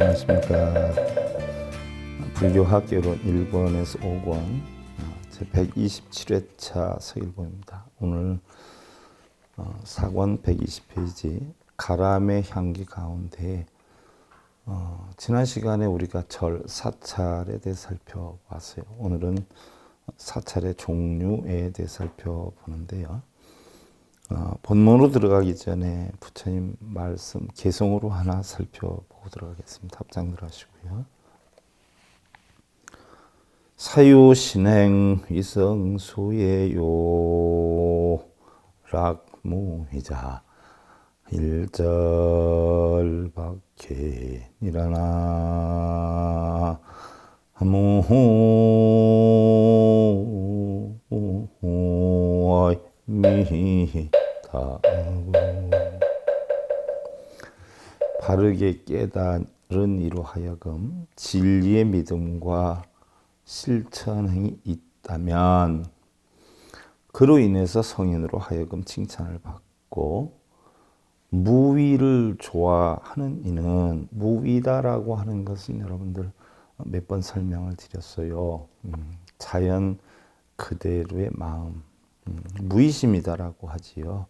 안녕하십니까. 불교학개론 1권에서 5권 제 127회차 서일본입니다. 오늘 4권 120페이지 가람의 향기 가운데 지난 시간에 우리가 절 사찰에 대해 살펴봤어요. 오늘은 사찰의 종류에 대해 살펴보는데요. 본문으로 들어가기 전에 부처님 말씀 개성으로 하나 살펴보고 들어가겠습니다. 합장들 하시고요. 사유신행 위성수예요 락무이자 일절박해 니라나 무미다 바르게 깨달은 이로 하여금 진리의 믿음과 실천행이 있다면 그로 인해서 성인으로 하여금 칭찬을 받고 무위를 좋아하는 이는 무위다라고 하는 것은 여러분들 몇 번 설명을 드렸어요. 자연 그대로의 마음, 무의심이다라고 하지요.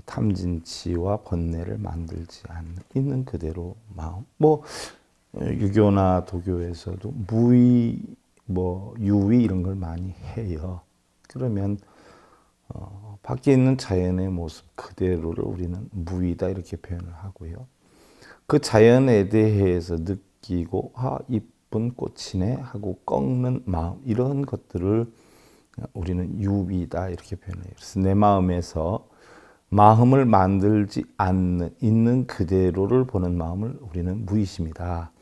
탐진치와 번뇌를 만들지 않는 있는 그대로 마음. 유교나 도교에서도 무위, 유위 이런 걸 많이 해요. 그러면 밖에 있는 자연의 모습 그대로를 우리는 무위다 이렇게 표현을 하고요. 그 자연에 대해서 느끼고 이쁜 꽃이네 하고 꺾는 마음 이런 것들을 우리는 유위다 이렇게 표현해요. 그래서 내 마음에서 마음을 만들지 않는 있는 그대로를 보는 마음을 우리는 무의심이다.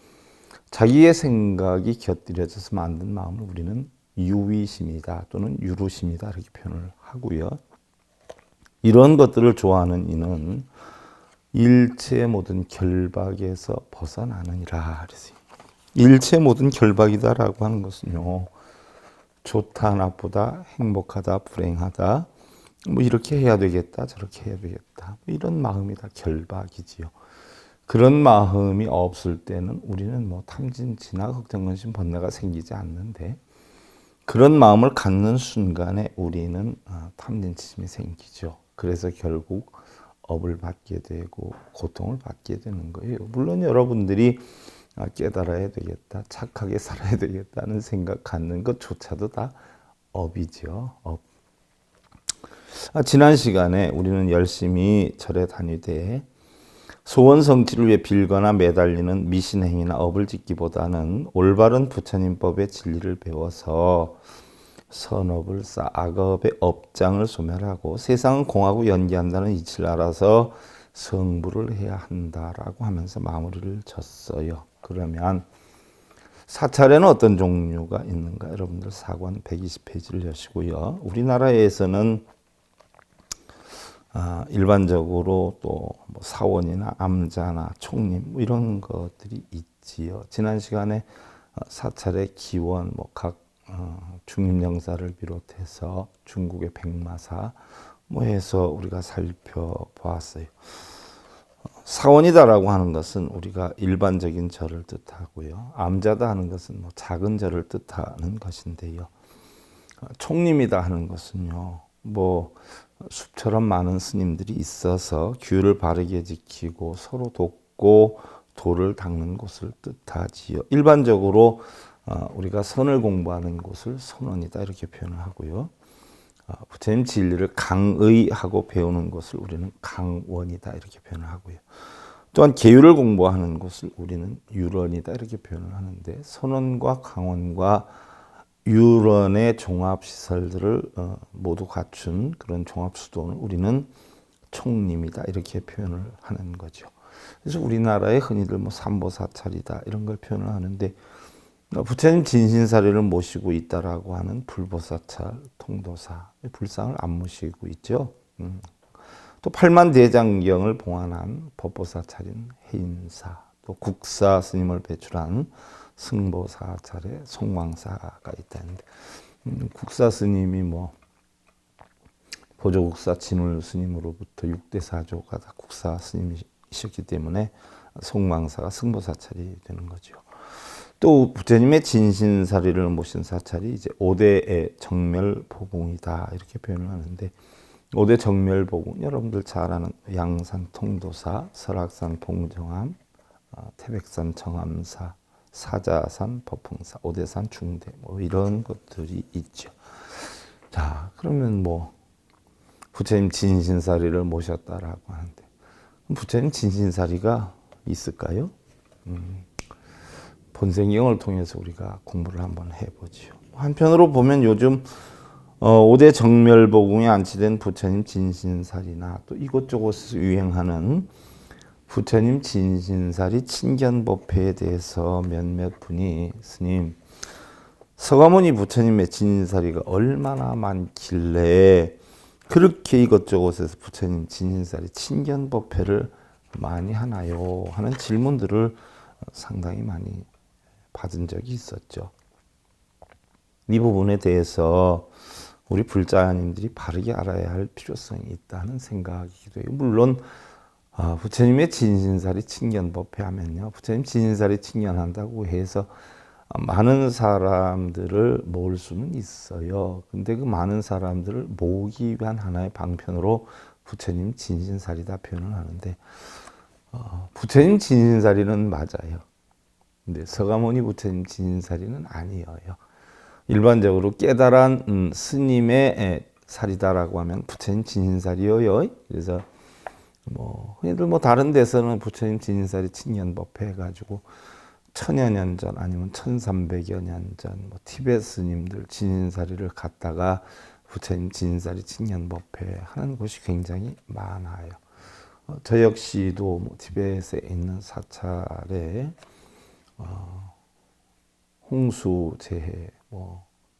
자기의 생각이 곁들여져서 만든 마음을 우리는 유의심이다 또는 유루심이다 이렇게 표현을 하고요. 이런 것들을 좋아하는 이는 일체의 모든 결박에서 벗어나느니라. 일체 모든 결박이다라고 하는 것은요. 좋다 나쁘다 행복하다 불행하다 이렇게 해야 되겠다 저렇게 해야 되겠다 이런 마음이 다 결박이지요. 그런 마음이 없을 때는 우리는 탐진치나 걱정근심 번뇌가 생기지 않는데 그런 마음을 갖는 순간에 우리는 탐진치심이 생기죠. 그래서 결국 업을 받게 되고 고통을 받게 되는 거예요. 물론 여러분들이 깨달아야 되겠다, 착하게 살아야 되겠다는 생각 갖는 것조차도 다 업이죠. 업. 지난 시간에 우리는 열심히 절에 다니되 소원 성취를 위해 빌거나 매달리는 미신행위나 업을 짓기보다는 올바른 부처님법의 진리를 배워서 선업을 쌓아 악업의 업장을 소멸하고 세상은 공하고 연기한다는 이치를 알아서 성불을 해야 한다라고 하면서 마무리를 졌어요. 그러면 사찰에는 어떤 종류가 있는가? 여러분들 4권 120페이지를 여시고요. 우리나라에서는 일반적으로 또 사원이나 암자나 총림 이런 것들이 있지요. 지난 시간에 사찰의 기원, 각 중림영사를 비롯해서 중국의 백마사 해서 우리가 살펴보았어요. 사원이다라고 하는 것은 우리가 일반적인 절을 뜻하고요. 암자다 하는 것은 작은 절을 뜻하는 것인데요. 총림이다 하는 것은요. 숲처럼 많은 스님들이 있어서 규를 바르게 지키고 서로 돕고 도를 닦는 곳을 뜻하지요. 일반적으로 우리가 선을 공부하는 곳을 선원이다 이렇게 표현을 하고요. 부처님 진리를 강의하고 배우는 곳을 우리는 강원이다 이렇게 표현을 하고요. 또한 계율을 공부하는 곳을 우리는 유런이다 이렇게 표현을 하는데 선원과 강원과 유런의 종합시설들을 모두 갖춘 그런 종합수도는 우리는 총림이다 이렇게 표현을 하는 거죠. 그래서 우리나라에 흔히들 삼보사찰이다 이런 걸 표현을 하는데 부처님 진신사리를 모시고 있다라고 하는 불보사찰, 통도사, 불상을 안 모시고 있죠. 또 팔만대장경을 봉안한 법보사찰인 해인사, 또 국사 스님을 배출한 승보사찰의 송왕사가 있다는데 국사 스님이 보조국사 진울 스님으로부터 6대 4조가 다 국사 스님이셨기 때문에 속망사가 승보사찰이 되는 거죠. 또 부처님의 진신사리를 모신 사찰이 이제 5대의 정멸보궁이다 이렇게 표현을 하는데 5대 정멸보궁 여러분들 잘 아는 양산 통도사, 설악산 봉정암, 태백산 정암사, 사자산 법흥사, 5대산 중대 뭐 이런 것들이 있죠. 자, 그러면 뭐 부처님 진신사리를 모셨다라고 하는데 부처님 진신사리가 있을까요? 본생경을 통해서 우리가 공부를 한번 해보죠. 한편으로 보면 요즘 5대 정멸보궁에 안치된 부처님 진신사리나 또 이곳저곳에서 유행하는 부처님 진신사리 친견법회에 대해서 몇몇 분이 스님 서가모니 부처님의 진신사리가 얼마나 많길래 그렇게 이것저것에서 부처님 진신사리 친견법회를 많이 하나요? 하는 질문들을 상당히 많이 받은 적이 있었죠. 이 부분에 대해서 우리 불자님들이 바르게 알아야 할 필요성이 있다는 생각이기도 해요. 물론 부처님의 진신사리 친견법회 하면요. 부처님 진신사리 친견한다고 해서 많은 사람들을 모을 수는 있어요. 근데 그 많은 사람들을 모으기 위한 하나의 방편으로 부처님 진신사리다 표현을 하는데 부처님 진신사리는 맞아요. 근데 서가모니 부처님 진신사리는 아니에요. 일반적으로 깨달은 스님의 사리다라고 하면 부처님 진신사리요. 그래서 흔히들 다른 데서는 부처님 진신사리 친견법회 해가지고 천여 년 전 아니면 1300여 년 전 티베트 스님들 진신사리를 갖다가 부처님 진신사리 친견법회 하는 곳이 굉장히 많아요. 저 역시도 티베트에 있는 사찰에 홍수 재해,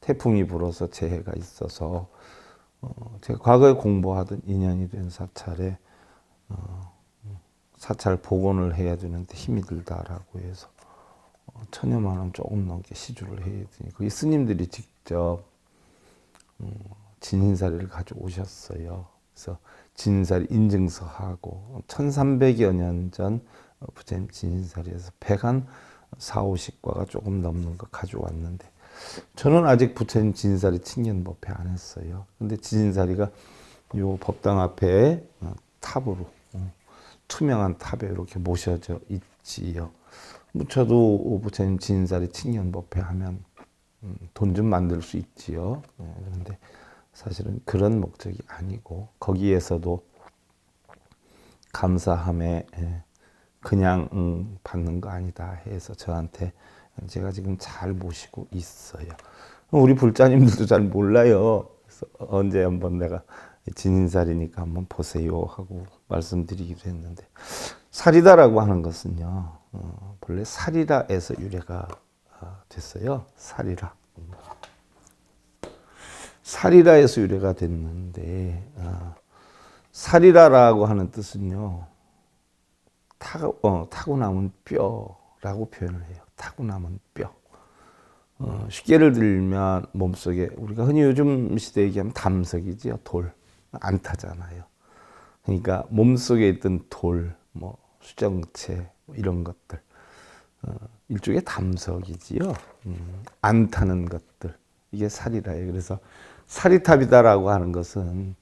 태풍이 불어서 재해가 있어서 제가 과거에 공부하던 인연이 된 사찰에 사찰 복원을 해야 되는데 힘이 들다라고 해서 1000여만 원 조금 넘게 시주를 해야 되니 거기 스님들이 직접 진신사리를 가져오셨어요. 그래서 진신사리 인증서하고 1300여 년 전 부처님 진신사리에서 백한 4, 50과가 조금 넘는 거 가져왔는데 저는 아직 부처님 진신사리 친견법회 안 했어요. 근데 진신사리가 요 법당 앞에 탑으로 투명한 탑에 이렇게 모셔져 있지요. 저도 부처님 진신사리 친견법회 하면 돈 좀 만들 수 있지요. 그런데 사실은 그런 목적이 아니고 거기에서도 감사함에 그냥 받는 거 아니다 해서 저한테 제가 지금 잘 모시고 있어요. 우리 불자님들도 잘 몰라요. 그래서 언제 한번 내가 진인사리니까 한번 보세요 하고 말씀드리기도 했는데 사리다라고 하는 것은요 본래 사리라에서 유래가 됐어요. 사리라에서 유래가 됐는데 사리라라고 하는 뜻은요 타고남은 뼈라고 표현을 해요. 타고남은 뼈. 쉽게 예를 들면 몸속에 우리가 흔히 요즘 시대에 얘기하면 담석이지요. 돌. 안 타잖아요. 그러니까 몸속에 있던 돌, 수정체 이런 것들 일종의 담석이지요. 안 타는 것들 이게 사리라예요. 그래서 사리탑이다라고 하는 것은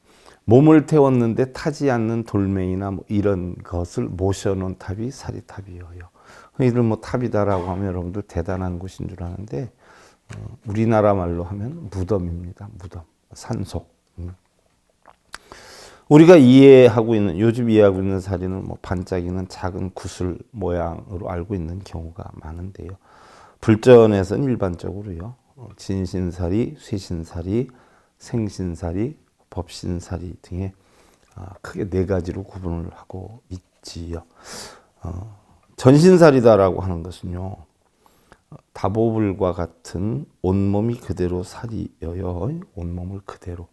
몸을 태웠는데 타지 않는 돌멩이나 이런 것을 모셔놓은 탑이 사리탑이에요. 흔히들 탑이다라고 하면 여러분들 대단한 곳인 줄 아는데 우리나라 말로 하면 무덤입니다. 무덤, 산소. 우리가 요즘 이해하고 있는 사리는 반짝이는 작은 구슬 모양으로 알고 있는 경우가 많은데요. 불전에서는 일반적으로요. 진신사리, 쇠신사리, 생신사리, 법신사리 등의 크게 네 가지로 구분을 하고 있지요. 전신사리다라고 하는 것은요. 다보불과 같은 온몸이 그대로 살이여요. 온몸을 그대로.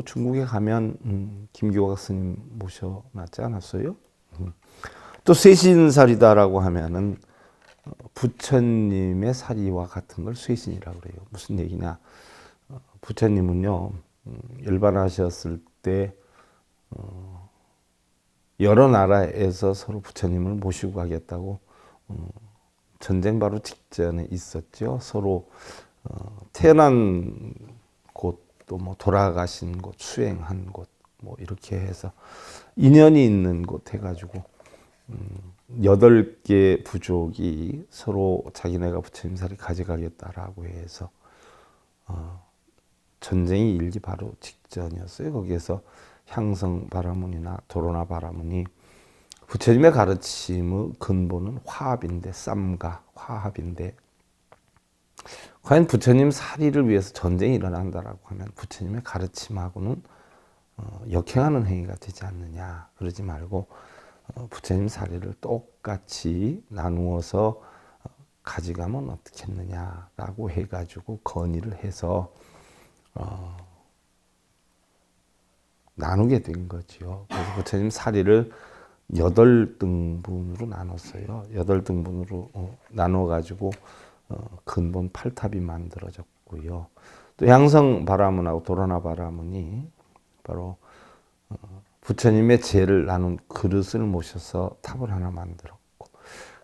중국에 가면 김교각 스님 모셔놨지 않았어요? 또 쇠신사리다라고 하면은 부처님의 사리와 같은 걸 쇠신이라고 그래요. 무슨 얘기냐? 부처님은요 열반하셨을 때 여러 나라에서 서로 부처님을 모시고 가겠다고 전쟁 바로 직전에 있었죠. 서로 태어난 곳, 또 뭐 돌아가신 곳, 수행한 곳, 뭐 이렇게 해서 인연이 있는 곳 해가지고 8개 부족이 서로 자기네가 부처님 자리 가져가겠다라고 해서 전쟁이 일기 바로 직전이었어요. 거기에서 향성 바라문이나 도로나 바라문이 부처님의 가르침의 근본은 화합인데, 쌈과 화합인데, 과연 부처님 사리를 위해서 전쟁이 일어난다라고 하면 부처님의 가르침하고는 역행하는 행위가 되지 않느냐. 그러지 말고 부처님 사리를 똑같이 나누어서 가져가면 어떻겠느냐라고 해가지고 건의를 해서 나누게 된 거죠. 그래서 부처님 사리를 8등분으로 나눴어요. 8등분으로 나눠가지고 근본 8탑이 만들어졌고요. 또 향성 바라문하고 도로나 바라문이 바로 부처님의 제를 나눈 그릇을 모셔서 탑을 하나 만들었고,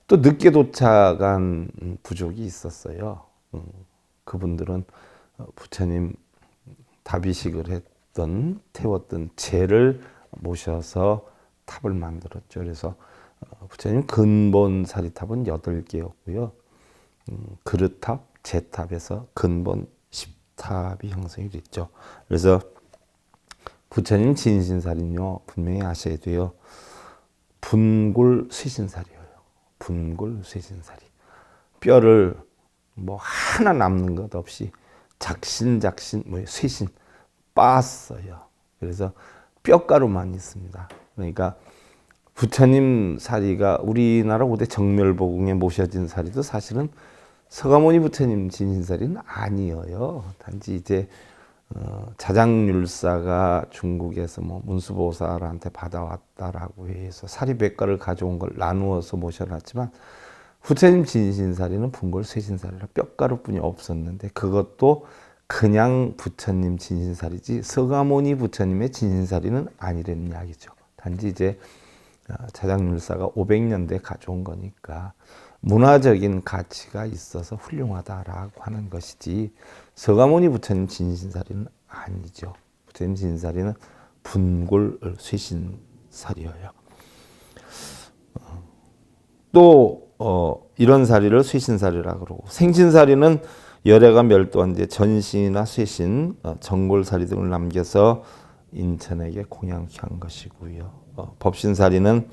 또 늦게 도착한 부족이 있었어요. 그분들은 부처님 다비식을 했던, 태웠던 제를 모셔서 탑을 만들었죠. 그래서 부처님 근본 사리탑은 8개였고요. 그릇탑, 제탑에서 근본 10탑이 형성이 됐죠. 그래서 부처님 진신사리는요, 분명히 아셔야 돼요. 분골 쇠신사리예요. 분골 쇠신사리. 뼈를 뭐 하나 남는 것 없이 작신 뭐 쇠신 빻았어요. 그래서 뼈가루만 있습니다. 그러니까 부처님 사리가 우리나라 고대 정멸보궁에 모셔진 사리도 사실은 서가모니 부처님 진신사리는 아니에요. 단지 이제 자장률사가 중국에서 뭐 문수보살한테 받아왔다라고 해서 사리백과를 가져온 걸 나누어서 모셔놨지만, 부처님 진신사리는 분골 쇠신사리라 뼈가루뿐이 없었는데, 그것도 그냥 부처님 진신사리지 서가모니 부처님의 진신사리는 아니라는 이야기죠. 단지 이제 자장률사가 500년대 가져온 거니까 문화적인 가치가 있어서 훌륭하다라고 하는 것이지, 서가모니 부처님 진신사리는 아니죠. 부처님 진신사리는 분골 쇠신사리예요. 또 이런 사리를 쇠신사리라고 그러고, 생신사리는 열애가 멸도한 뒤에 전신이나 쇠신, 정골사리 등을 남겨서 인천에게 공양한 것이고요. 법신사리는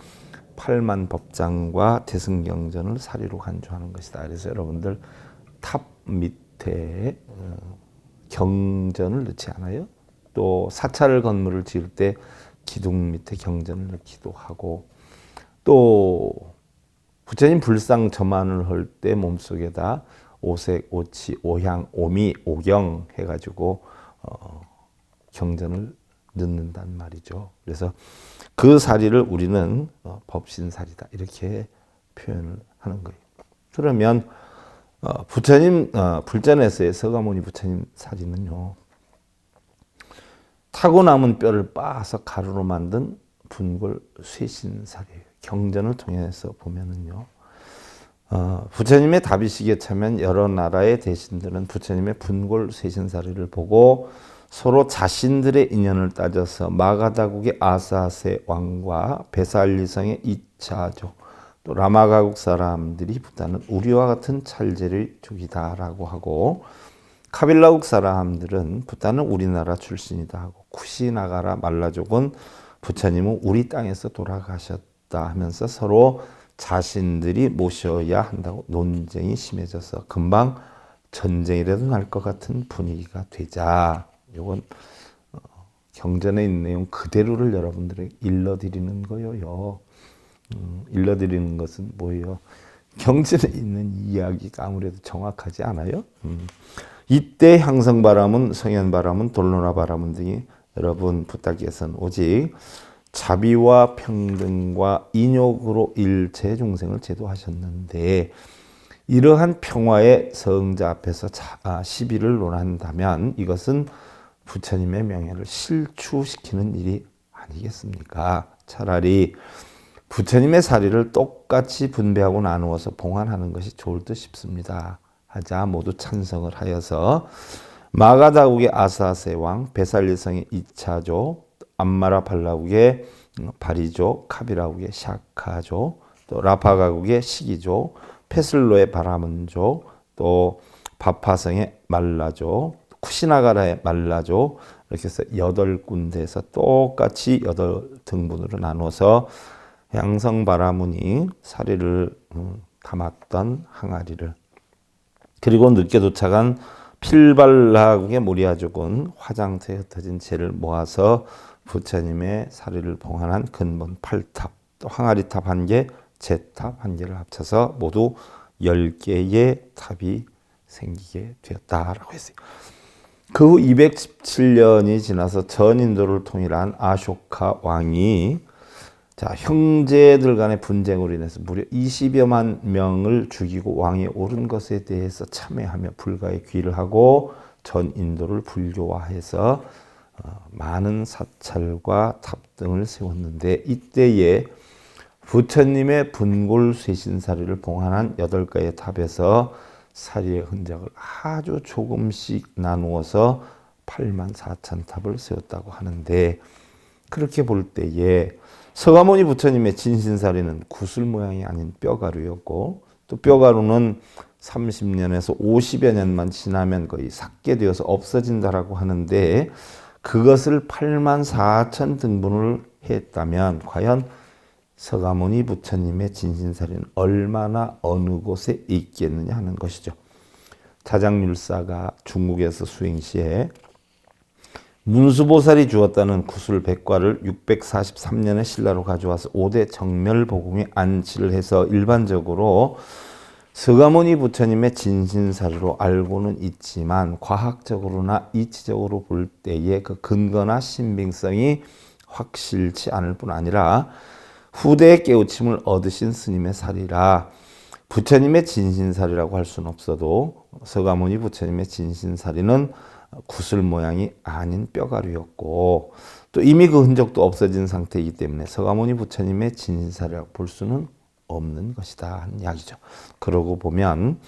8만 법장과 대승경전을 사리로 간주하는 것이다. 그래서 여러분들 탑 밑에 경전을 넣지 않아요? 또 사찰 건물을 지을 때 기둥 밑에 경전을 넣기도 하고, 또 부처님 불상 점안을 할 때 몸속에다 오색, 오치, 오향, 오미, 오경 해가지고 경전을 넣는단 말이죠. 그래서 그 사리를 우리는 법신사리다 이렇게 표현을 하는 거예요. 그러면 부처님 불전에서의 서가모니 부처님 사리는요, 타고 남은 뼈를 빻아서 가루로 만든 분골 쇠신사리예요. 경전을 통해서 보면은요, 부처님의 다비식에 참여한 여러 나라의 대신들은 부처님의 분골 쇠신사리를 보고 서로 자신들의 인연을 따져서 마가다국의 아사세 왕과 베살리성의 이차조, 또 라마가국 사람들이 부타는 우리와 같은 찰제를 죽이다라고 하고, 카빌라국 사람들은 부타는 우리나라 출신이다 하고, 쿠시나가라 말라족은 부처님은 우리 땅에서 돌아가셨다 하면서 서로 자신들이 모셔야 한다고 논쟁이 심해져서 금방 전쟁이라도 날 것 같은 분위기가 되자, 이건 경전에 있는 내용 그대로를 여러분들에게 일러드리는 거예요. 일러드리는 것은 뭐예요? 경전에 있는 이야기가 아무래도 정확하지 않아요? 이때 향성바람은, 성현바람은, 돌로나바람은 등이 여러분 부탁에서는 오직 자비와 평등과 인욕으로 일체 중생을 제도하셨는데, 이러한 평화의 성자 앞에서 시비를 논한다면 이것은 부처님의 명예를 실추시키는 일이 아니겠습니까? 차라리 부처님의 사리를 똑같이 분배하고 나누어서 봉안하는 것이 좋을 듯 싶습니다. 하자 모두 찬성을 하여서 마가다국의 아사세 왕, 베살리성의 이차조, 암마라 발라국의 바리조, 카비라국의 샤카조, 또 라파가국의 시기조, 페슬로의 바라문조, 또 바파성의 말라조, 쿠시나가라의 말라조, 이렇게 해서 8군데에서 똑같이 8등분으로 나눠서 양성 바라문이 사리를 담았던 항아리를, 그리고 늦게 도착한 필발라국의 모리아족은 화장터에 흩어진 재를 모아서 부처님의 사리를 봉안한 근본 8탑, 또 항아리탑 1개, 제탑 1개를 합쳐서 모두 10개의 탑이 생기게 되었다라고 했어요. 그 후 217년이 지나서 전 인도를 통일한 아쇼카 왕이 형제들 간의 분쟁으로 인해서 무려 20여만 명을 죽이고 왕에 오른 것에 대해서 참회하며 불가에 귀를 하고 전 인도를 불교화해서 많은 사찰과 탑 등을 세웠는데, 이때에 부처님의 분골 쇄신사리를 봉안한 8가의 탑에서 사리의 흔적을 아주 조금씩 나누어서 84,000탑을 세웠다고 하는데, 그렇게 볼 때에 서가모니 부처님의 진신사리는 구슬 모양이 아닌 뼈가루였고, 또 뼈가루는 30년에서 50여 년만 지나면 거의 삭개되어서 없어진다라고 하는데, 그것을 84,000등분을 했다면 과연 서가모니 부처님의 진신사리는 얼마나 어느 곳에 있겠느냐 하는 것이죠. 자장률사가 중국에서 수행 시에 문수보살이 주었다는 구슬 100과를 643년에 신라로 가져와서 5대 정멸보궁에 안치를 해서 일반적으로 서가모니 부처님의 진신사리로 알고는 있지만, 과학적으로나 이치적으로 볼 때의 그 근거나 신빙성이 확실치 않을 뿐 아니라 후대의 깨우침을 얻으신 스님의 사리라 부처님의 진신사리라고 할 수는 없어도, 서가모니 부처님의 진신사리는 구슬 모양이 아닌 뼈가루였고, 또 이미 그 흔적도 없어진 상태이기 때문에 서가모니 부처님의 진신사리라고 볼 수는 없는 것이다 하는 이야기죠. 그러고 보면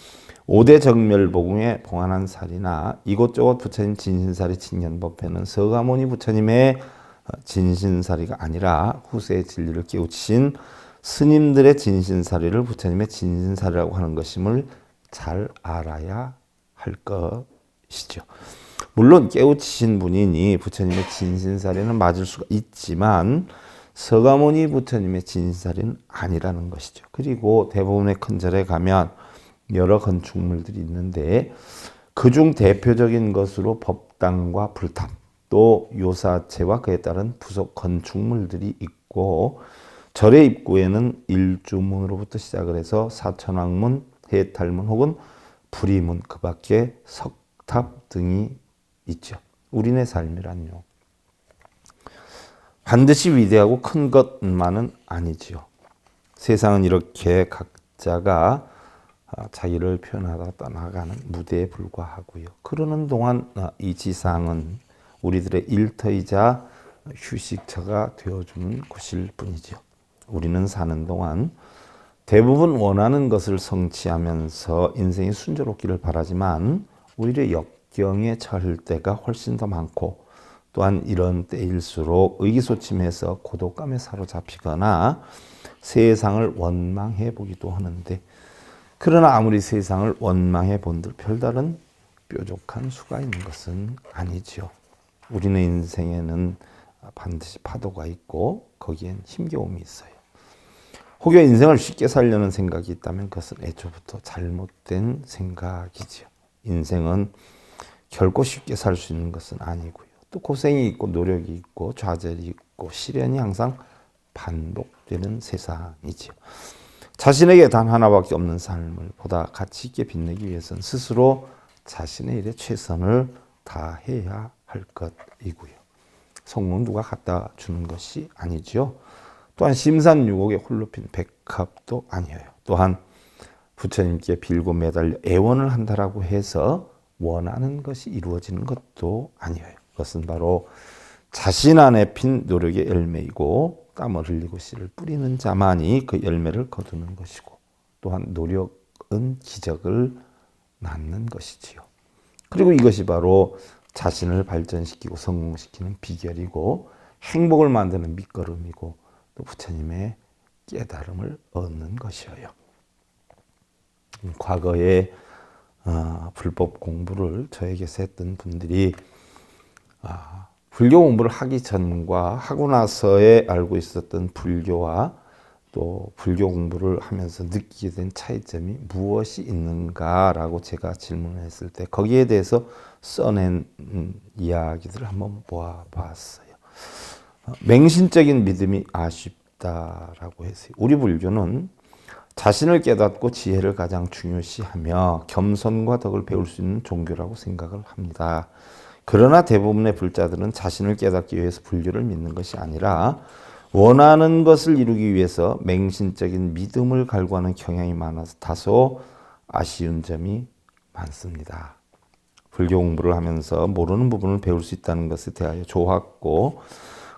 5대 정멸보궁에 봉안한 사리나 이곳저곳 부처님 진신사리 칭견법회는 서가모니 부처님의 진신사리가 아니라 후세의 진리를 깨우치신 스님들의 진신사리를 부처님의 진신사리라고 하는 것임을 잘 알아야 할 것이죠. 물론 깨우치신 분이니 부처님의 진신사리는 맞을 수가 있지만 서가모니 부처님의 진신사리는 아니라는 것이죠. 그리고 대부분의 큰 절에 가면 여러 건축물들이 있는데, 그중 대표적인 것으로 법당과 불탑, 또 요사체와 그에 따른 부속 건축물들이 있고, 절의 입구에는 일주문으로부터 시작을 해서 사천왕문, 해탈문 혹은 불의문, 그 밖에 석탑 등이 있죠. 우리네 삶이란요, 반드시 위대하고 큰 것만은 아니지요. 세상은 이렇게 각자가 자기를 표현하다 떠나가는 무대에 불과하고요. 그러는 동안 이 지상은 우리들의 일터이자 휴식처가 되어주는 곳일 뿐이죠. 우리는 사는 동안 대부분 원하는 것을 성취하면서 인생이 순조롭기를 바라지만, 오히려 역경에 처할 때가 훨씬 더 많고, 또한 이런 때일수록 의기소침해서 고독감에 사로잡히거나 세상을 원망해 보기도 하는데, 그러나 아무리 세상을 원망해 본들 별다른 뾰족한 수가 있는 것은 아니지요. 우리는 인생에는 반드시 파도가 있고 거기엔 힘겨움이 있어요. 혹여 인생을 쉽게 살려는 생각이 있다면 그것은 애초부터 잘못된 생각이지요. 인생은 결코 쉽게 살 수 있는 것은 아니고요. 또 고생이 있고 노력이 있고 좌절이 있고 시련이 항상 반복되는 세상이지요. 자신에게 단 하나밖에 없는 삶을 보다 가치 있게 빛내기 위해서는 스스로 자신의 일에 최선을 다해야 할 것이고요. 성공 누가 갖다 주는 것이 아니죠. 또한 심산유곡에 홀로 핀 백합도 아니에요. 또한 부처님께 빌고 매달려 애원을 한다라고 해서 원하는 것이 이루어지는 것도 아니에요. 그것은 바로 자신 안에 핀 노력의 열매이고, 땀을 흘리고 씨를 뿌리는 자만이 그 열매를 거두는 것이고 또한 노력은 기적을 낳는 것이지요. 그리고 이것이 바로 자신을 발전시키고 성공시키는 비결이고 행복을 만드는 밑거름이고 또 부처님의 깨달음을 얻는 것이어요. 과거에 불법 공부를 저에게서 했던 분들이 불교 공부를 하기 전과 하고 나서에 알고 있었던 불교와 또 불교 공부를 하면서 느끼게 된 차이점이 무엇이 있는가라고 제가 질문을 했을 때 거기에 대해서 써낸 이야기들을 한번 모아봤어요. 맹신적인 믿음이 아쉽다라고 했어요. 우리 불교는 자신을 깨닫고 지혜를 가장 중요시하며 겸손과 덕을 배울 수 있는 종교라고 생각을 합니다. 그러나 대부분의 불자들은 자신을 깨닫기 위해서 불교를 믿는 것이 아니라 원하는 것을 이루기 위해서 맹신적인 믿음을 갈구하는 경향이 많아서 다소 아쉬운 점이 많습니다. 불교 공부를 하면서 모르는 부분을 배울 수 있다는 것에 대하여 좋았고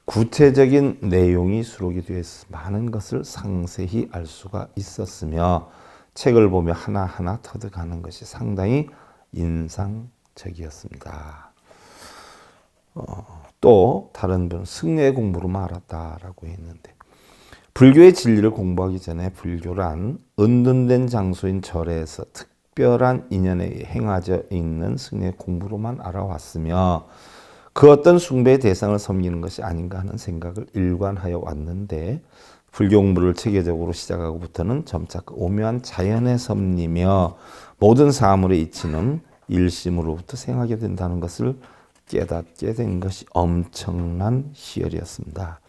구체적인 내용이 수록이 되어 있어 많은 것을 상세히 알 수가 있었으며 책을 보며 하나하나 터득하는 것이 상당히 인상적이었습니다. 또 다른 분은 승려 공부로만 알았다라고 했는데 불교의 진리를 공부하기 전에 불교란 은둔된 장소인 절에서 특별한 인연에 행하져 있는 승려 공부로만 알아왔으며 그 어떤 숭배의 대상을 섬기는 것이 아닌가 하는 생각을 일관하여 왔는데 불교 공부를 체계적으로 시작하고부터는 점차 그 오묘한 자연에 섬리며 모든 사물의 이치는 일심으로부터 생하게 된다는 것을 깨닫게 된 것이 엄청난 희열이었습니다.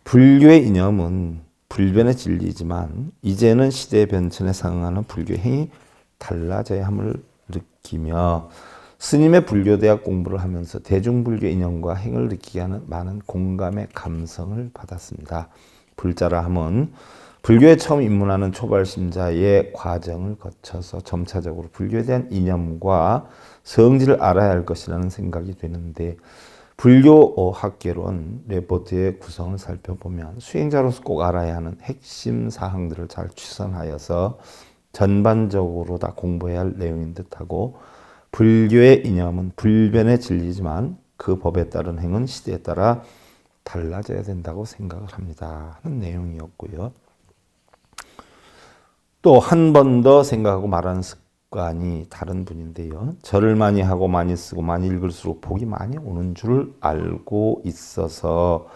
불교의 이념은 불변의 진리이지만 이제는 시대의 변천에 상응하는 불교의 행이 달라져야 함을 느끼며 스님의 불교대학 공부를 하면서 대중불교 이념과 행을 느끼게 하는 많은 공감의 감성을 받았습니다. 불자라 함은 불교에 처음 입문하는 초발심자의 과정을 거쳐서 점차적으로 불교에 대한 이념과 성질을 알아야 할 것이라는 생각이 되는데 불교 학계론 레포트의 구성을 살펴보면 수행자로서 꼭 알아야 하는 핵심 사항들을 잘 추선하여서 전반적으로 다 공부해야 할 내용인 듯하고 불교의 이념은 불변의 진리지만 그 법에 따른 행은 시대에 따라 달라져야 된다고 생각을 합니다 하는 내용이었고요. 또 한 번 더 생각하고 말하는 습관이 다른 분인데요. 절을 많이 하고 많이 쓰고 많이 읽을수록 복이 많이 오는 줄 알고 있어서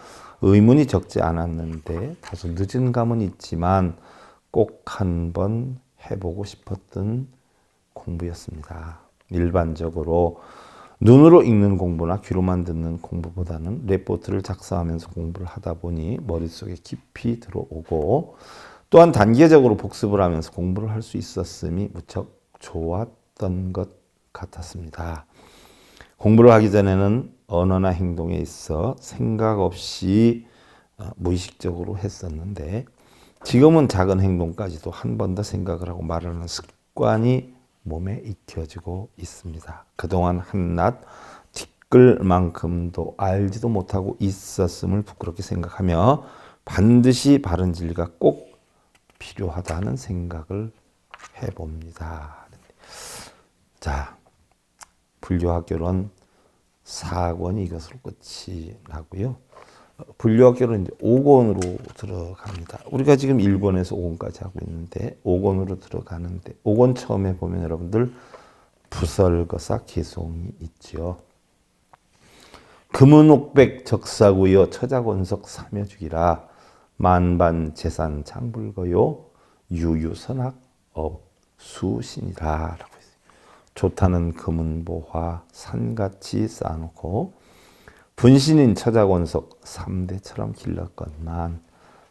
의문이 적지 않았는데 다소 늦은 감은 있지만 꼭 한 번 해보고 싶었던 공부였습니다. 일반적으로 눈으로 읽는 공부나 귀로만 듣는 공부보다는 레포트를 작성하면서 공부를 하다 보니 머릿속에 깊이 들어오고 또한 단계적으로 복습을 하면서 공부를 할 수 있었음이 무척 좋았던 것 같았습니다. 공부를 하기 전에는 언어나 행동에 있어 생각 없이 무의식적으로 했었는데 지금은 작은 행동까지도 한 번 더 생각을 하고 말하는 습관이 몸에 익혀지고 있습니다. 그동안 한낱 티끌만큼도 알지도 못하고 있었음을 부끄럽게 생각하며 반드시 바른 진리가 꼭 필요하다는 생각을 해봅니다. 자, 불교학교론 4권이 이것으로 끝이 나고요. 불교학교는 이제 5권으로 들어갑니다. 우리가 지금 1권에서 5권까지 하고 있는데 5권으로 들어가는데 5권 처음에 보면 여러분들 부설거사 개송이 있죠. 금은옥백 적사구여 처자권석 사며주기라 만반 재산 창불거요 유유선악 업수신이라 라고 했어요. 좋다는 금은보화 산같이 쌓아놓고 분신인 처자권석 3대처럼 길렀건만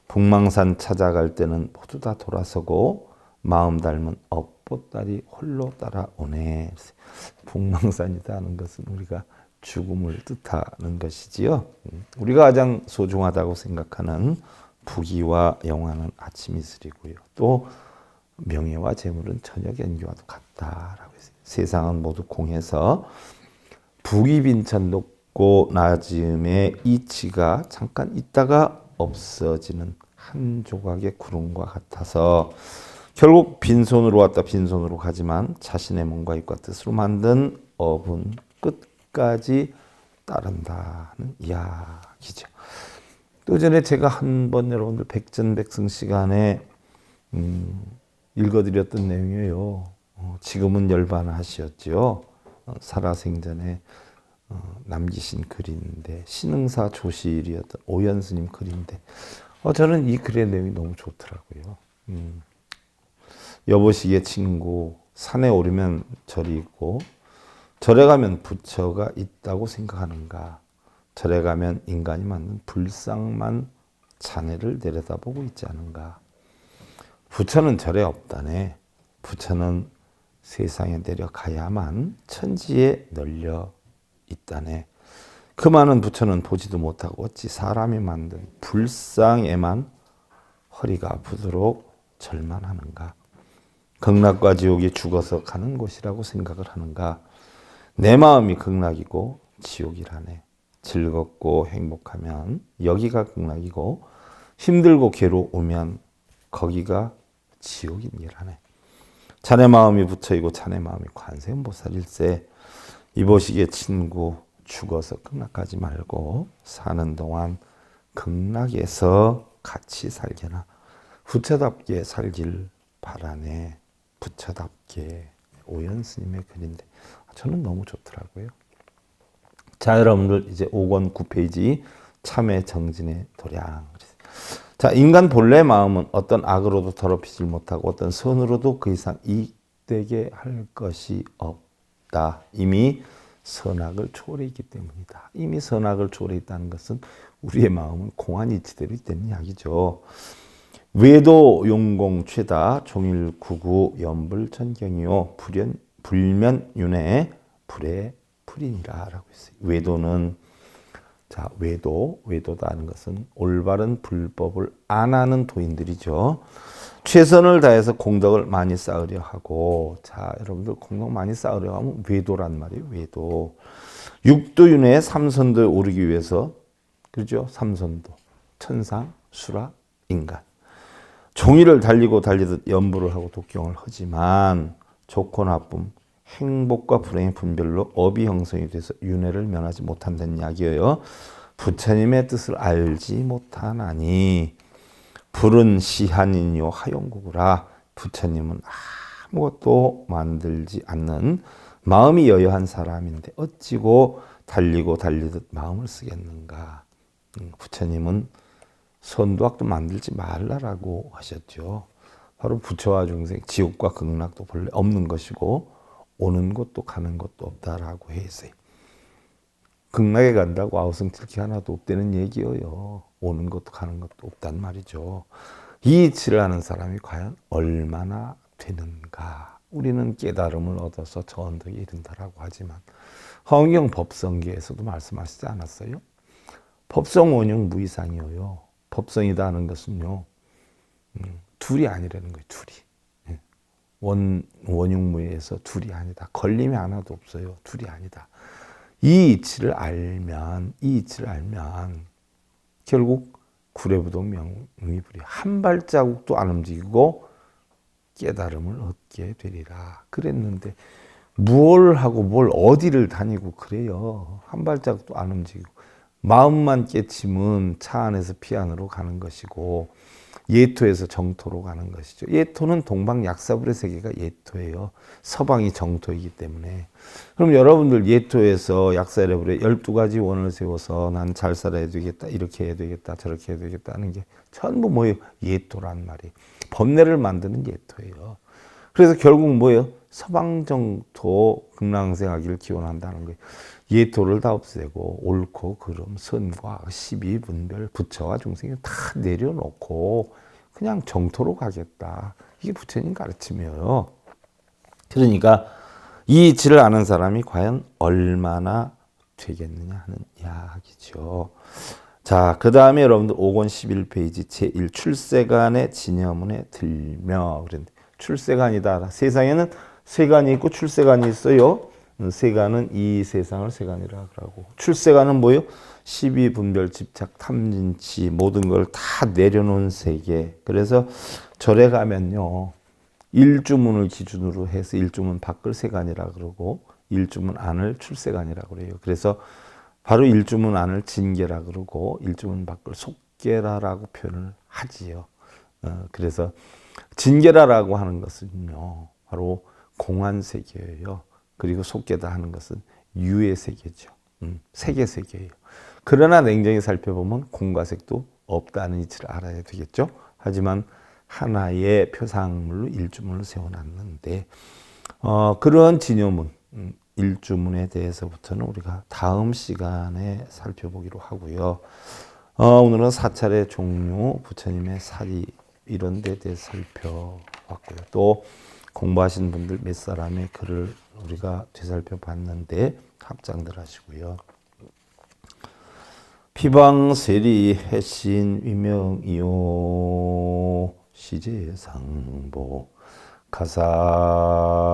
북망산 찾아갈 때는 모두 다 돌아서고 마음 닮은 업보딸이 홀로 따라오네. 북망산이다 하는 것은 우리가 죽음을 뜻하는 것이지요. 우리가 가장 소중하다고 생각하는 부귀와 영화는 아침 이슬이고요. 또 명예와 재물은 저녁 연기와도 같다라고 했어요. 세상은 모두 공해서 부귀 빈천 높고 낮음의 이치가 잠깐 있다가 없어지는 한 조각의 구름과 같아서 결국 빈손으로 왔다 빈손으로 가지만 자신의 몸과 입과 뜻으로 만든 업은 끝까지 따른다는 이야기죠. 또 전에 제가 한 번 여러분들 백전백승 시간에 읽어드렸던 내용이에요. 지금은 열반하시었죠. 살아생전에 남기신 글인데 신흥사 조실이었던 오연스님 글인데 저는 이 글의 내용이 너무 좋더라고요. 여보시기의 친구, 산에 오르면 절이 있고 절에 가면 부처가 있다고 생각하는가? 절에 가면 인간이 만든 불상만 자네를 내려다보고 있지 않은가? 부처는 절에 없다네. 부처는 세상에 내려가야만 천지에 널려 있다네. 그 많은 부처는 보지도 못하고 어찌 사람이 만든 불상에만 허리가 아프도록 절만 하는가? 극락과 지옥이 죽어서 가는 곳이라고 생각을 하는가? 내 마음이 극락이고 지옥이라네. 즐겁고 행복하면 여기가 극락이고 힘들고 괴로우면 거기가 지옥이라네. 자네 마음이 부처이고 자네 마음이 관세음보살일세. 이보시기에 친구, 죽어서 극락가지 말고 사는 동안 극락에서 같이 살게나. 부처답게 살길 바라네. 부처답게. 오연스님의 글인데 저는 너무 좋더라고요. 자, 여러분들 이제 5권 9페이지 참회 정진의 도량. 자, 인간 본래 마음은 어떤 악으로도 더럽히질 못하고 어떤 선으로도 그 이상 이익되게 할 것이 없다. 이미 선악을 초월해 있기 때문이다. 이미 선악을 초월해 있다는 것은 우리의 마음은 공안이치대로 있다는 이야기죠. 외도 용공 최다 종일구구 연불천경이요 불면윤회 불의 불이니라라고 했어요. 외도는 자 외도다는 것은 올바른 불법을 안 하는 도인들이죠. 최선을 다해서 공덕을 많이 쌓으려 하고 자 여러분들 공덕 많이 쌓으려 하면 외도란 말이에요. 외도 육도윤회의 삼선도에 오르기 위해서 그렇죠. 삼선도 천상 수라 인간 종이를 달리고 달리듯 연부를 하고 독경을 하지만 좋고 나쁨, 행복과 불행의 분별로 업이 형성이 돼서 윤회를 면하지 못한다는 이야기예요. 부처님의 뜻을 알지 못하나니 불은 시한인요 하용구구라. 부처님은 아무것도 만들지 않는 마음이 여여한 사람인데 어찌고 달리고 달리듯 마음을 쓰겠는가. 부처님은 선도 악도 만들지 말라라고 하셨죠. 바로 부처와 중생, 지옥과 극락도 본래 없는 것이고 오는 것도 가는 것도 없다라고 했어요. 극락에 간다고 아우성칠기 하나도 없다는 얘기예요. 오는 것도 가는 것도 없단 말이죠. 이 이치를 아는 사람이 과연 얼마나 되는가. 우리는 깨달음을 얻어서 저 언덕에 이른다라고 하지만 허경영 법성계에서도 말씀하시지 않았어요? 법성 원형 무이상이에요. 법성이다 하는 것은요. 둘이 아니라는 거예요. 둘이. 원육무에서 둘이 아니다. 걸림이 하나도 없어요. 둘이 아니다. 이 이치를 알면 결국 구례부동 명의불이 한 발자국도 안 움직이고 깨달음을 얻게 되리라. 그랬는데 뭘 하고 뭘 어디를 다니고 그래요. 한 발자국도 안 움직이고 마음만 깨치면 차 안에서 피 안으로 가는 것이고 예토에서 정토로 가는 것이죠. 예토는 동방약사불의 세계가 예토예요. 서방이 정토이기 때문에. 그럼 여러분들 예토에서 약사레불에 12가지 원을 세워서 난 잘 살아야 되겠다. 이렇게 해야 되겠다. 저렇게 해야 되겠다 하는 게 전부 뭐예요? 예토란 말이에요. 법례를 만드는 예토예요. 그래서 결국 뭐예요? 서방정토 극락생하기를 기원한다는 거예요. 예토를 다 없애고 옳고 그름, 선과 시비, 분별, 부처와 중생을 다 내려놓고 그냥 정토로 가겠다. 이게 부처님 가르침이에요. 그러니까 이 이치를 아는 사람이 과연 얼마나 되겠느냐 하는 이야기죠. 자, 그 다음에 여러분들 5권 11페이지 제1 출세간의 진여문에 들며 그랬는데 출세간이다. 세상에는 세간이 있고 출세간이 있어요. 세간은 이 세상을 세간이라 그러고, 출세간은 뭐요? 시비분별, 집착, 탐진치 모든 걸 다 내려놓은 세계. 그래서 절에 가면요, 일주문을 기준으로 해서 일주문 밖을 세간이라 그러고 일주문 안을 출세간이라 그래요. 그래서 바로 일주문 안을 진계라 그러고 일주문 밖을 속계라라고 표현을 하지요. 그래서 진계라라고 하는 것은요, 바로 공한 세계예요. 그리고 속계다 하는 것은 유의 세계죠. 세계 세계예요. 그러나 냉정히 살펴보면 공과색도 없다는 이치를 알아야 되겠죠. 하지만 하나의 표상물로 일주문을 세워놨는데, 그런 진여문, 일주문에 대해서부터는 우리가 다음 시간에 살펴보기로 하고요. 오늘은 사찰의 종류, 부처님의 사리 이런 데 대해서 살펴봤고요. 또 공부하신 분들 몇 사람의 글을 우리가 되살펴 봤는데 합장들 하시고요. 피방세리 해신 위명이요 시제상보 가산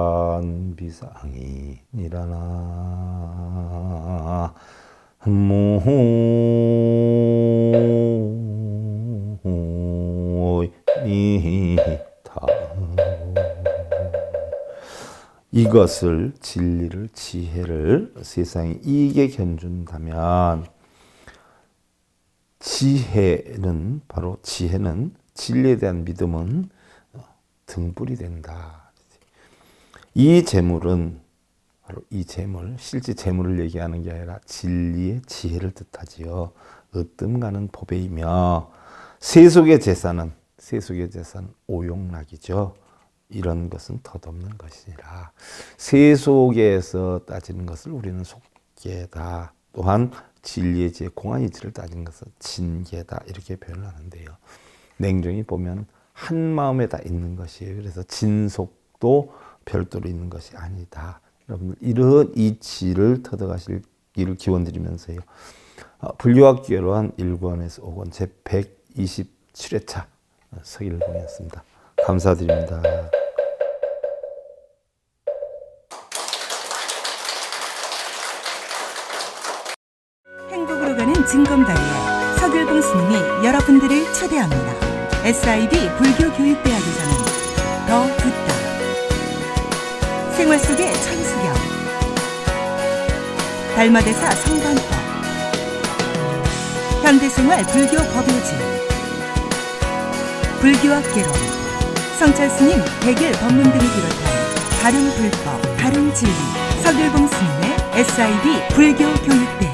비상이 니라나 무이다. 이것을 진리를 지혜를 세상에 이익에 견준다면 지혜는 바로 지혜는 진리에 대한 믿음은 등불이 된다. 이 재물은 바로 이 재물, 실제 재물을 얘기하는 게 아니라 진리의 지혜를 뜻하지요. 으뜸가는 보배이며 세속의 재산은 오용락이죠. 이런 것은 덧없는 것이라 세속에서 따지는 것을 우리는 속계다. 또한 진리의 지혜, 공한 이치를 따지는 것은 진계다. 이렇게 표현을 하는데요. 냉정히 보면 한 마음에 다 있는 것이에요. 그래서 진속도 별도로 있는 것이 아니다. 여러분들 이런 이치를 터득하시기를 기원드리면서요. 불교학개론 1권에서 5권 제 127회차 서길봉이었습니다. 감사드립니다. 행복으로 가는 징검다리에 서길봉 스님이 여러분들을 초대합니다. SIB 불교교육대학에서는 더 듣다, 생활 속의 천수경, 달마대사 성관법, 현대생활 불교 법요지, 불교학개론, 성찰스님 백일 법문 등을 비롯한 다른 불법, 다른 진리, 서길봉 스님의 SIB 불교교육대학.